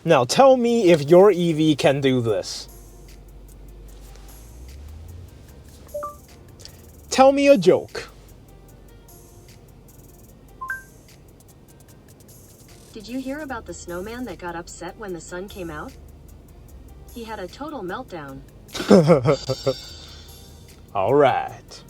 Now tell me if your EV can do this. Tell me a joke. Did you hear about the snowman that got upset when the sun came out? He had a total meltdown. All right.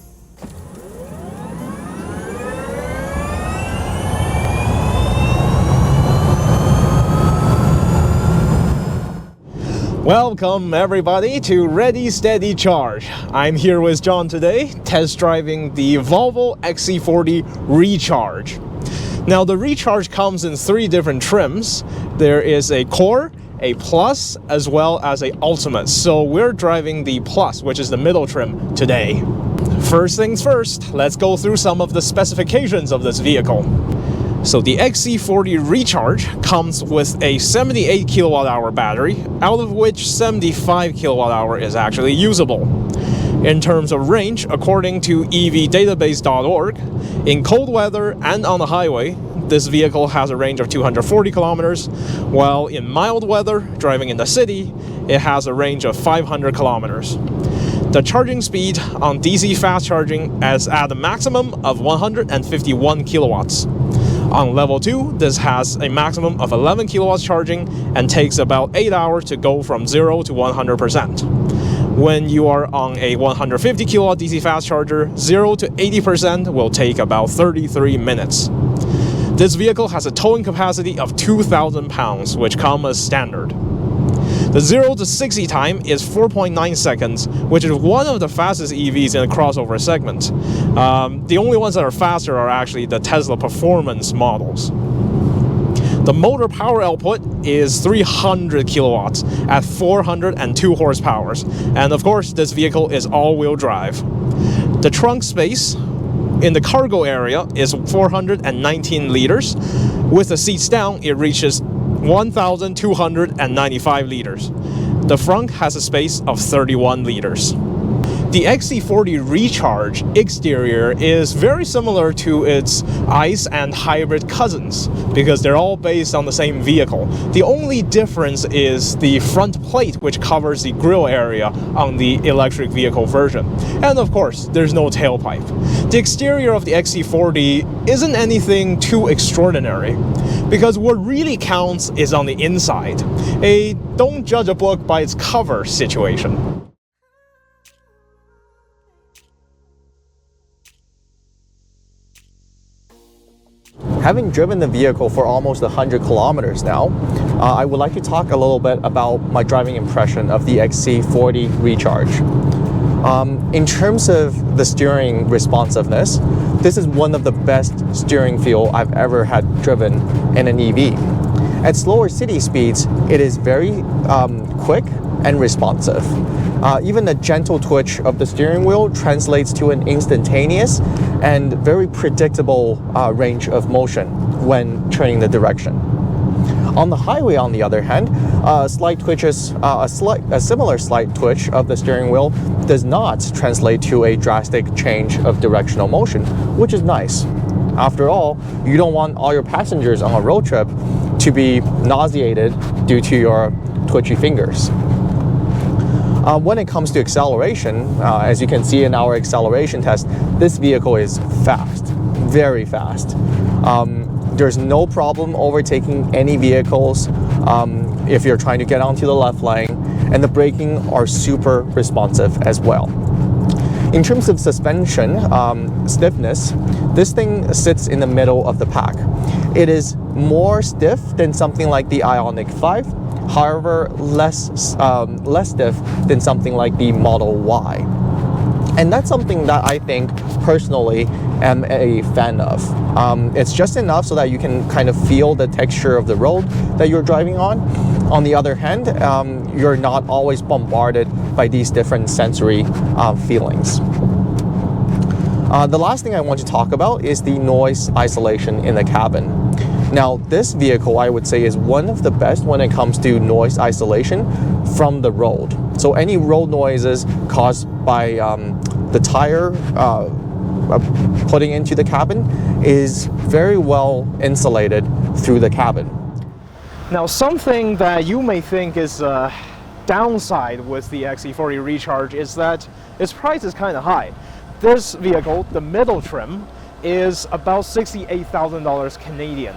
Welcome everybody to Ready Steady Charge. I'm here with John today, test driving the Volvo XC40 Recharge. Now the Recharge comes in 3 different trims. There is a Core, a Plus, as well as a Ultimate. So we're driving the Plus, which is the middle trim today. First things first, let's go through some of the specifications of this vehicle. So the XC40 Recharge comes with a 78 kilowatt-hour battery, out of which 75 kilowatt-hour is actually usable. In terms of range, according to evdatabase.org, in cold weather and on the highway, this vehicle has a range of 240 kilometers, while in mild weather, driving in the city, it has a range of 500 kilometers. The charging speed on DC fast charging is at a maximum of 151 kilowatts. On level 2, this has a maximum of 11 kilowatts charging and takes about 8 hours to go from 0 to 100%. When you are on a 150 kilowatt DC fast charger, 0 to 80% will take about 33 minutes. This vehicle has a towing capacity of 2,000 pounds, which comes as standard. The 0 to 60 time is 4.9 seconds, which is one of the fastest EVs in the crossover segment. The only ones that are faster are actually the Tesla performance models. The motor power output is 300 kilowatts at 402 horsepower, and of course this vehicle is all-wheel drive. The trunk space in the cargo area is 419 liters. With the seats down, it reaches 1,295 liters. The front has a space of 31 liters. The XC40 Recharge exterior is very similar to its ICE and hybrid cousins because they're all based on the same vehicle. The only difference is the front plate, which covers the grille area on the electric vehicle version. And of course, there's no tailpipe. The exterior of the XC40 isn't anything too extraordinary because what really counts is on the inside. A don't judge a book by its cover situation. Having driven the vehicle for almost 100 kilometers now, I would like to talk a little bit about my driving impression of the XC40 Recharge. In terms of the steering responsiveness, this is one of the best steering feel I've ever had driven in an EV. At slower city speeds, it is very quick and responsive. Even the gentle twitch of the steering wheel translates to an instantaneous and very predictable range of motion when turning the direction. On the highway, on the other hand, a similar slight twitch of the steering wheel does not translate to a drastic change of directional motion, which is nice. After all, you don't want all your passengers on a road trip to be nauseated due to your twitchy fingers. When it comes to acceleration, as you can see in our acceleration test, this vehicle is fast, very fast. There's no problem overtaking any vehicles if you're trying to get onto the left lane, and the braking are super responsive as well. In terms of suspension stiffness, this thing sits in the middle of the pack. It is more stiff than something like the Ioniq 5, however less stiff than something like the Model Y. And that's something that I think personally am a fan of. It's just enough so that you can kind of feel the texture of the road that you're driving on. On the other hand, you're not always bombarded by these different sensory feelings. The last thing I want to talk about is the noise isolation in the cabin. Now, this vehicle, I would say, is one of the best when it comes to noise isolation from the road. So any road noises caused by the tire putting into the cabin is very well insulated through the cabin. Now, something that you may think is a downside with the XC40 Recharge is that its price is kind of high. This vehicle, the middle trim, is about $68,000 Canadian,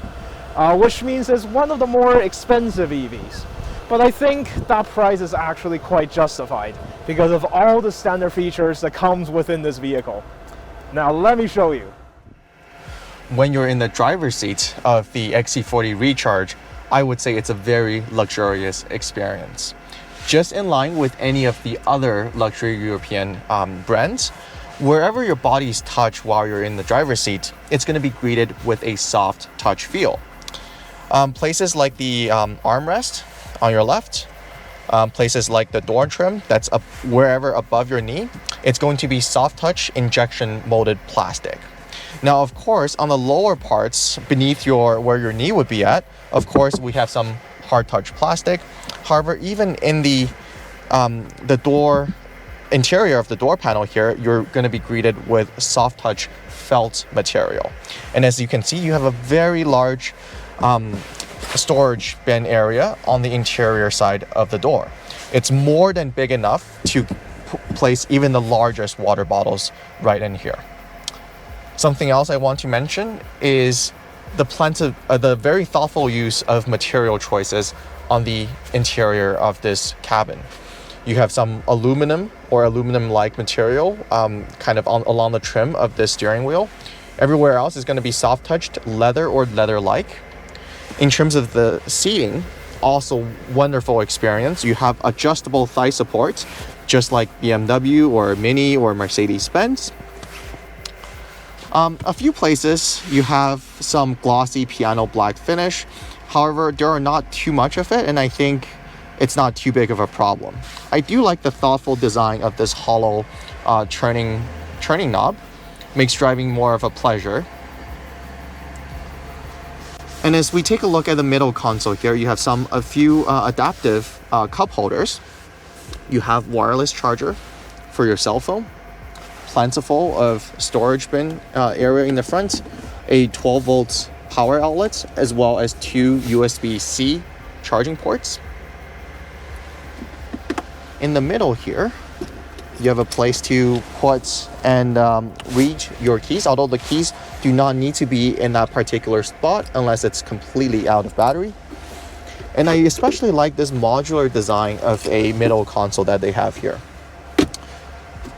which means it's one of the more expensive EVs. But I think that price is actually quite justified because of all the standard features that comes within this vehicle. Now let me show you. When you're in the driver's seat of the XC40 Recharge, I would say it's a very luxurious experience. Just in line with any of the other luxury European brands, wherever your bodies touch while you're in the driver's seat, it's going to be greeted with a soft touch feel. Places like the armrest on your left, places like the door trim that's up wherever above your knee, it's going to be soft touch injection molded plastic. Now, of course, on the lower parts beneath where your knee would be at, of course, we have some hard touch plastic. However, even in the door interior of the door panel here, you're going to be greeted with soft touch felt material. And as you can see, you have a very large storage bin area on the interior side of the door. It's more than big enough to place even the largest water bottles right in here. Something else I want to mention is the very thoughtful use of material choices on the interior of this cabin. You have some aluminum or aluminum-like material kind of along the trim of this steering wheel. Everywhere else is going to be soft-touched leather or leather-like. In terms of the seating, also wonderful experience. You have adjustable thigh support, just like BMW or Mini or Mercedes-Benz. A few places you have some glossy piano black finish. However, there are not too much of it, and I think it's not too big of a problem. I do like the thoughtful design of this hollow turning knob. Makes driving more of a pleasure. And as we take a look at the middle console here, you have a few adaptive cup holders. You have wireless charger for your cell phone, plentiful of storage bin area in the front, a 12 volts power outlet, as well as 2 USB-C charging ports. In the middle here, you have a place to put and read your keys, although the keys do not need to be in that particular spot unless it's completely out of battery. And I especially like this modular design of a middle console that they have here.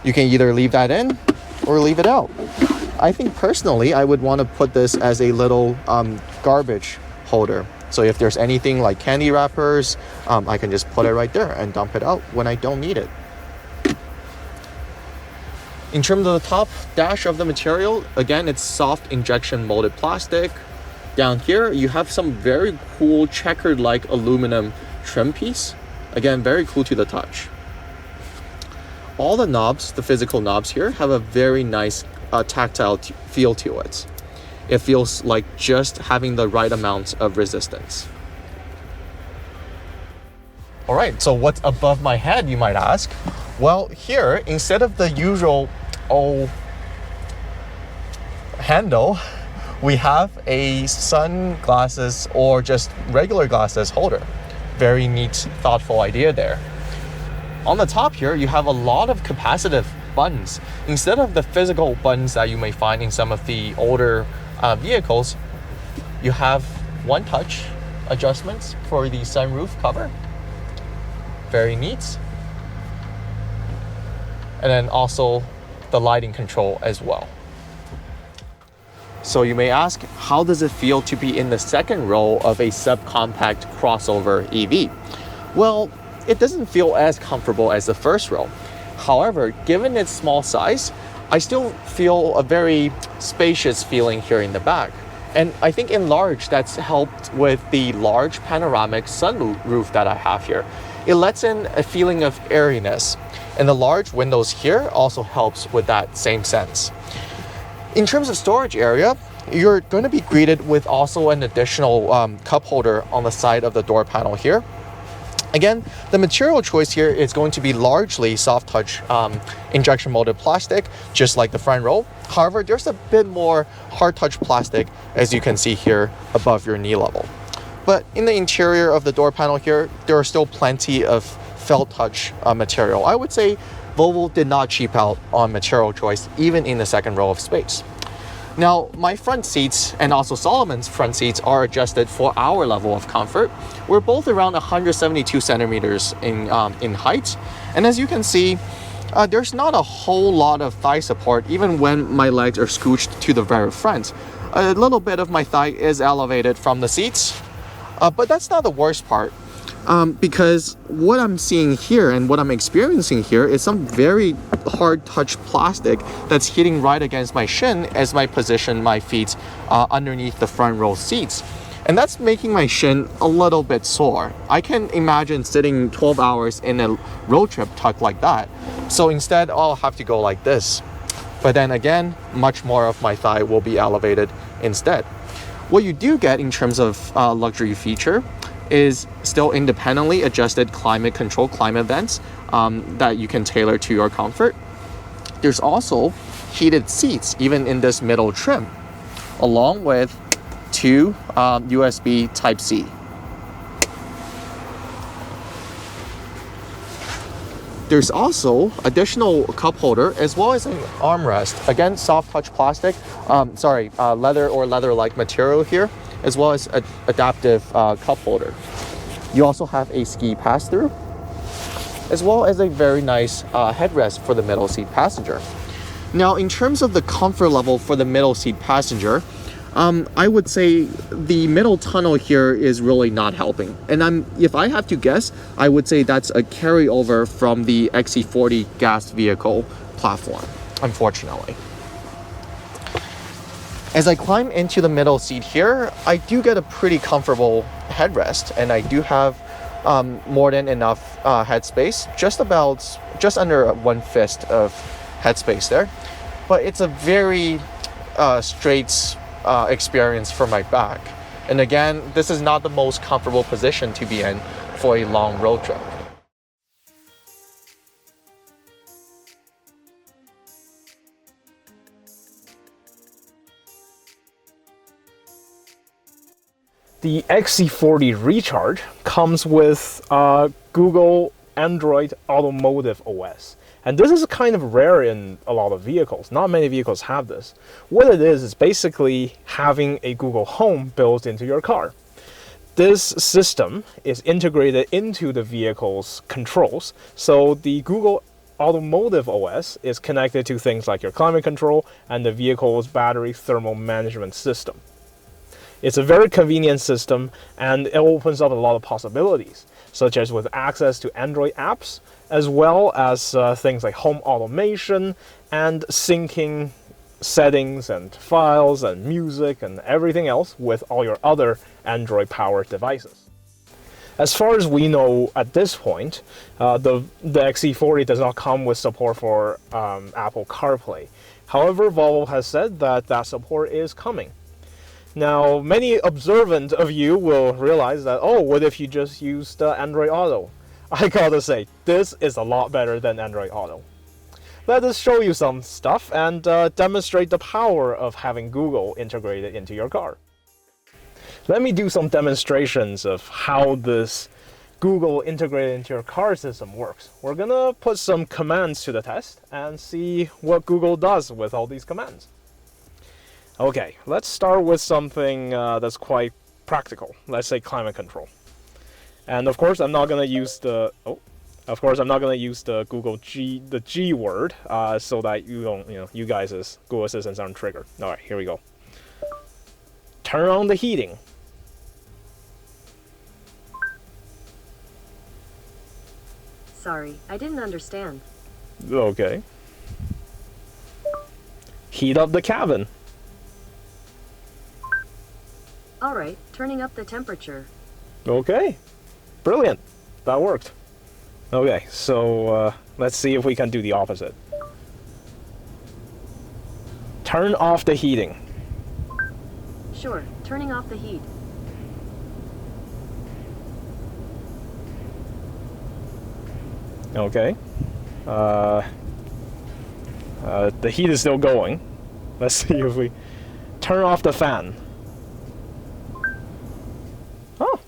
You can either leave that in or leave it out. I think personally, I would want to put this as a little garbage holder. So if there's anything like candy wrappers, I can just put it right there and dump it out when I don't need it. In terms of the top dash of the material, again, it's soft injection molded plastic. Down here, you have some very cool checkered-like aluminum trim piece. Again, very cool to the touch. All the knobs, the physical knobs here, have a very nice tactile feel to it. It feels like just having the right amount of resistance. All right, so what's above my head, you might ask? Well, here, instead of the usual handle, we have a sunglasses or just regular glasses holder. Very neat, thoughtful idea there. On the top here, you have a lot of capacitive buttons. Instead of the physical buttons that you may find in some of the older vehicles, you have one-touch adjustments for the sunroof cover. Very neat. And then also the lighting control as well. So you may ask, how does it feel to be in the second row of a subcompact crossover EV? Well, it doesn't feel as comfortable as the first row. However, given its small size, I still feel a very spacious feeling here in the back. And I think in large, that's helped with the large panoramic sunroof that I have here. It lets in a feeling of airiness. And the large windows here also helps with that same sense. In terms of storage area, you're going to be greeted with also an additional cup holder on the side of the door panel here. Again, the material choice here is going to be largely soft touch injection molded plastic, just like the front row. However, there's a bit more hard touch plastic, as you can see here above your knee level. But in the interior of the door panel here, there are still plenty of felt touch material. I would say Volvo did not cheap out on material choice, even in the second row of space. Now, my front seats and also Solomon's front seats are adjusted for our level of comfort. We're both around 172 centimeters in height. And as you can see, there's not a whole lot of thigh support, even when my legs are scooched to the very front. A little bit of my thigh is elevated from the seats, but that's not the worst part. Because what I'm seeing here and what I'm experiencing here is some very hard touch plastic that's hitting right against my shin as I position my feet underneath the front row seats. And that's making my shin a little bit sore. I can imagine sitting 12 hours in a road trip tucked like that. So instead, I'll have to go like this. But then again, much more of my thigh will be elevated instead. What you do get in terms of luxury feature is still independently adjusted climate control climate vents that you can tailor to your comfort. There's also heated seats even in this middle trim, along with two USB Type-C. There's also additional cup holder as well as an armrest. Again, soft touch plastic, leather or leather-like material here, as well as adaptive cup holder. You also have a ski pass-through, as well as a very nice headrest for the middle seat passenger. Now, in terms of the comfort level for the middle seat passenger, I would say the middle tunnel here is really not helping. And if I have to guess, I would say that's a carryover from the XC40 gas vehicle platform, unfortunately. As I climb into the middle seat here, I do get a pretty comfortable headrest, and I do have more than enough headspace, just under one fist of headspace there. But it's a very straight experience for my back. And again, this is not the most comfortable position to be in for a long road trip. The XC40 Recharge comes with Google Android Automotive OS. And this is kind of rare in a lot of vehicles. Not many vehicles have this. What it is basically having a Google Home built into your car. This system is integrated into the vehicle's controls. So the Google Automotive OS is connected to things like your climate control and the vehicle's battery thermal management system. It's a very convenient system, and it opens up a lot of possibilities, such as with access to Android apps, as well as things like home automation and syncing settings and files and music and everything else with all your other Android-powered devices. As far as we know at this point, the XC40 does not come with support for Apple CarPlay. However, Volvo has said that that support is coming. Now, many observant of you will realize that, oh, what if you just used Android Auto? I gotta say, this is a lot better than Android Auto. Let us show you some stuff and demonstrate the power of having Google integrated into your car. Let me do some demonstrations of how this Google integrated into your car system works. We're gonna put some commands to the test and see what Google does with all these commands. Okay, let's start with something that's quite practical. Let's say climate control. And of course, I'm not gonna use the Google G word, so that you guys as Google Assistants aren't triggered. All right, here we go. Turn on the heating. Sorry, I didn't understand. Okay. Heat up the cabin. Alright, turning up the temperature. Okay, brilliant. That worked. Okay, so let's see if we can do the opposite. Turn off the heating. Sure, turning off the heat. Okay. The heat is still going. Let's see if we turn off the fan. Oh,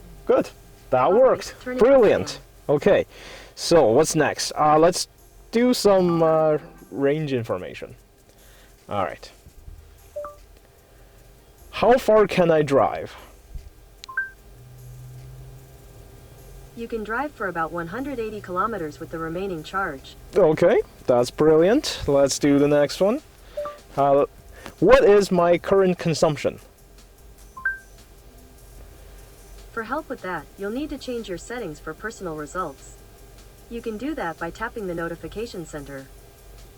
That All right, worked. turn it Brilliant. Okay, so what's next? Let's do some range information. All right. How far can I drive? You can drive for about 180 kilometers with the remaining charge. Okay, that's brilliant. Let's do the next one. What is my current consumption? For help with that, you'll need to change your settings for personal results. You can do that by tapping the notification center.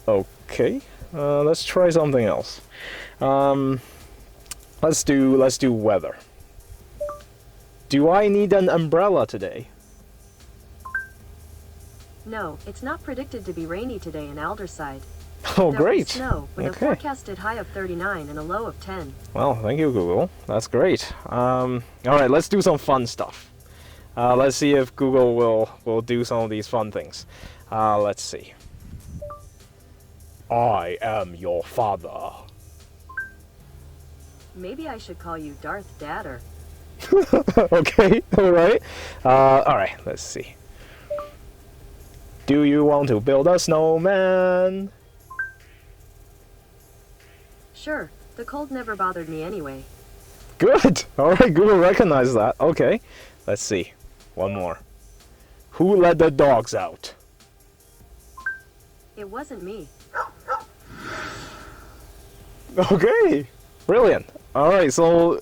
Okay, let's try something else. Let's do weather. Do I need an umbrella today? No, it's not predicted to be rainy today in Alderside. Oh, There'll be great. snow with a Okay. forecasted high of 39 and a low of 10. Well, thank you, Google. That's great. All right, let's do some fun stuff. Let's see if Google will do some of these fun things. Let's see. I am your father. Maybe I should call you Darth Dadder. Okay, all right. All right, let's see. Do you want to build a snowman? Sure, the cold never bothered me anyway. Good. All right, Google recognized that. Okay, let's see. One more. Who let the dogs out? It wasn't me. Okay, brilliant. All right, so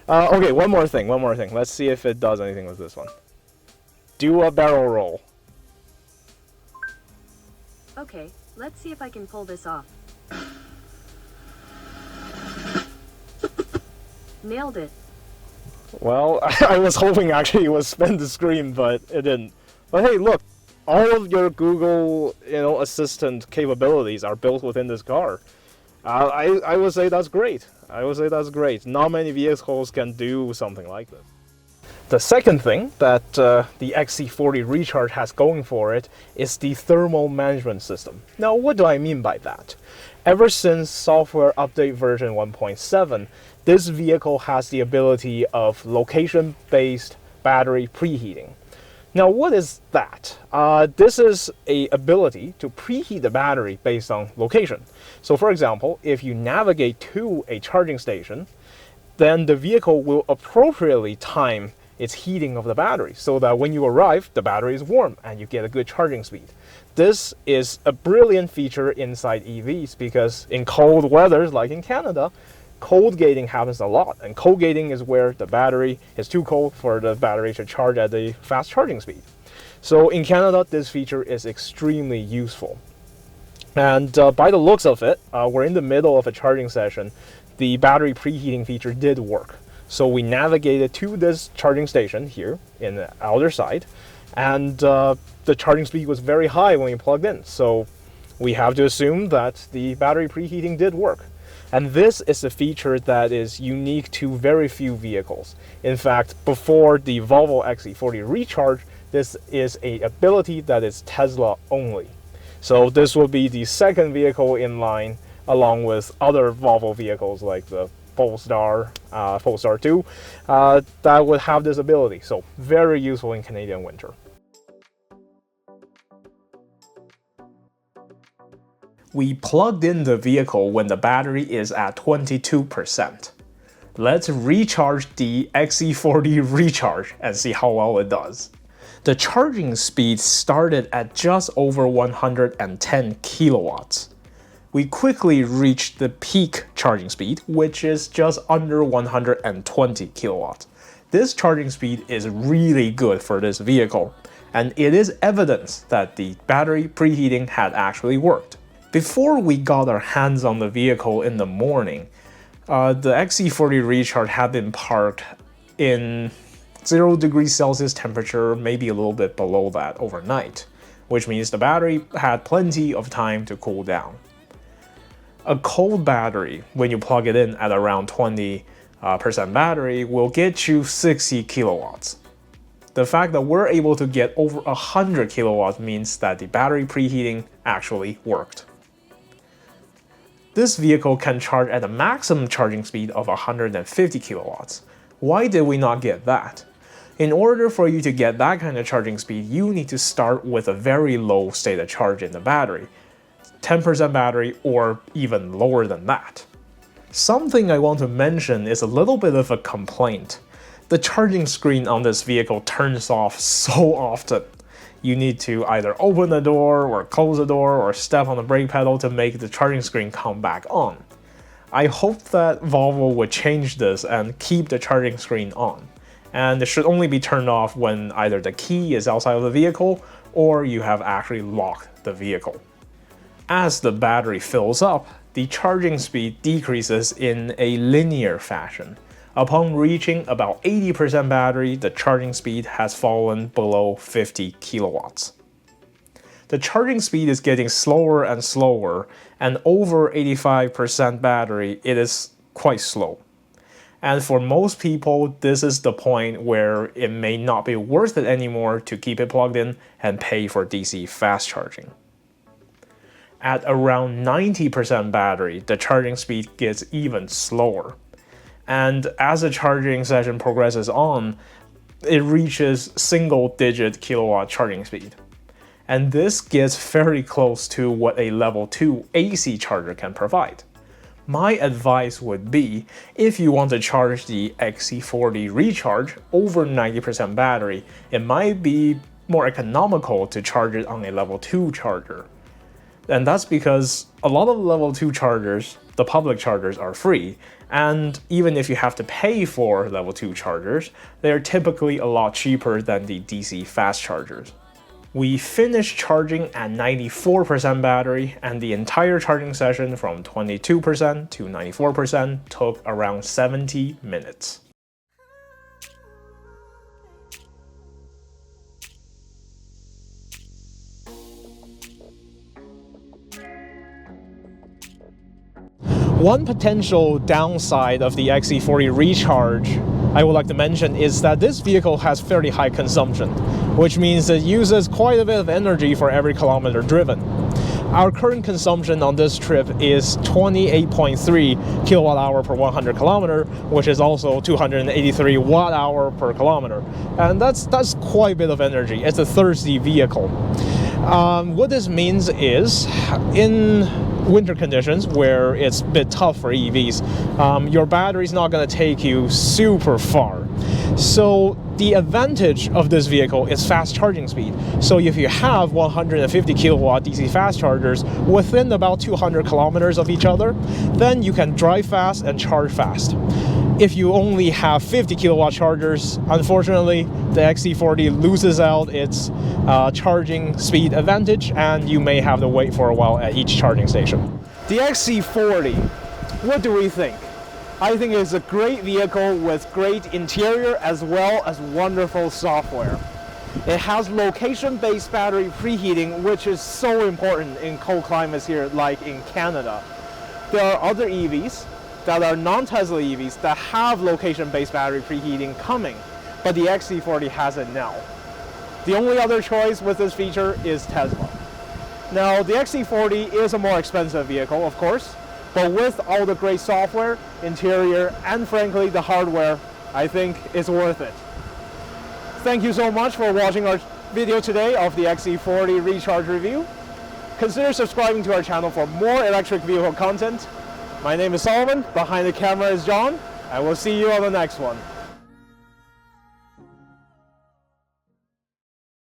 okay, one more thing. Let's see if it does anything with this one. Do a barrel roll. Okay, let's see if I can pull this off. Nailed it. Well, I was hoping actually it would spin the screen, but it didn't. But hey, look, all of your Google, Assistant capabilities are built within this car. I would say that's great. Not many vehicles can do something like this. The second thing that the XC40 Recharge has going for it is the thermal management system. Now, what do I mean by that? Ever since software update version 1.7, this vehicle has the ability of location-based battery preheating. Now, what is that? This is an ability to preheat the battery based on location. So, for example, if you navigate to a charging station, then the vehicle will appropriately time its heating of the battery so that when you arrive, the battery is warm and you get a good charging speed. This is a brilliant feature inside EVs because in cold weathers, like in Canada, cold gating happens a lot, and cold gating is where the battery is too cold for the battery to charge at a fast charging speed. So in Canada, this feature is extremely useful. And by the looks of it, we're in the middle of a charging session. The battery preheating feature did work. So we navigated to this charging station here in the outer side, and the charging speed was very high when we plugged in. So we have to assume that the battery preheating did work. And this is a feature that is unique to very few vehicles. In fact, before the Volvo XC40 Recharge, this is an ability that is Tesla only. So this will be the second vehicle in line, along with other Volvo vehicles like the Polestar 2, that would have this ability. So very useful in Canadian winter. We plugged in the vehicle when the battery is at 22%. Let's recharge the XC40 Recharge and see how well it does. The charging speed started at just over 110 kilowatts. We quickly reached the peak charging speed, which is just under 120 kilowatts. This charging speed is really good for this vehicle, and it is evidence that the battery preheating had actually worked. Before we got our hands on the vehicle in the morning, the XC40 Recharge had been parked in 0 degrees Celsius temperature, maybe a little bit below that overnight, which means the battery had plenty of time to cool down. A cold battery, when you plug it in at around 20% battery, will get you 60 kilowatts. The fact that we're able to get over 100 kilowatts means that the battery preheating actually worked. This vehicle can charge at a maximum charging speed of 150 kilowatts. Why did we not get that? In order for you to get that kind of charging speed, you need to start with a very low state of charge in the battery, 10% battery or even lower than that. Something I want to mention is a little bit of a complaint. The charging screen on this vehicle turns off so often. You need to either open the door or close the door or step on the brake pedal to make the charging screen come back on. I hope that Volvo would change this and keep the charging screen on. And it should only be turned off when either the key is outside of the vehicle or you have actually locked the vehicle. As the battery fills up, the charging speed decreases in a linear fashion. Upon reaching about 80% battery, the charging speed has fallen below 50 kilowatts. The charging speed is getting slower and slower, and over 85% battery, it is quite slow. And for most people, this is the point where it may not be worth it anymore to keep it plugged in and pay for DC fast charging. At around 90% battery, the charging speed gets even slower. And as the charging session progresses on, it reaches single-digit kilowatt charging speed. And this gets very close to what a level 2 AC charger can provide. My advice would be, if you want to charge the XC40 Recharge over 90% battery, it might be more economical to charge it on a level 2 charger. And that's because a lot of level 2 chargers, the public chargers, are free, and even if you have to pay for level 2 chargers, they're typically a lot cheaper than the DC fast chargers. We finished charging at 94% battery, and the entire charging session from 22% to 94% took around 70 minutes. One potential downside of the XC40 Recharge I would like to mention is that this vehicle has fairly high consumption, which means it uses quite a bit of energy for every kilometer driven. Our current consumption on this trip is 28.3 kilowatt hour per 100 kilometer, which is also 283 watt hour per kilometer. And that's quite a bit of energy. It's a thirsty vehicle. What this means is, in winter conditions where it's a bit tough for EVs, your battery's not going to take you super far. So the advantage of this vehicle is fast charging speed. So if you have 150 kilowatt DC fast chargers within about 200 kilometers of each other, then you can drive fast and charge fast. If you only have 50 kilowatt chargers, unfortunately, the XC40 loses out its charging speed advantage, and you may have to wait for a while at each charging station. The XC40, what do we think? I think it's a great vehicle with great interior as well as wonderful software. It has location-based battery preheating, which is so important in cold climates here, like in Canada. There are other EVs that are non-Tesla EVs that have location-based battery preheating coming, but the XC40 has it now. The only other choice with this feature is Tesla. Now, the XC40 is a more expensive vehicle, of course, but with all the great software, interior, and frankly the hardware, I think it's worth it. Thank you so much for watching our video today of the XC40 Recharge review. Consider subscribing to our channel for more electric vehicle content. My name is Solomon, behind the camera is John, and we'll see you on the next one.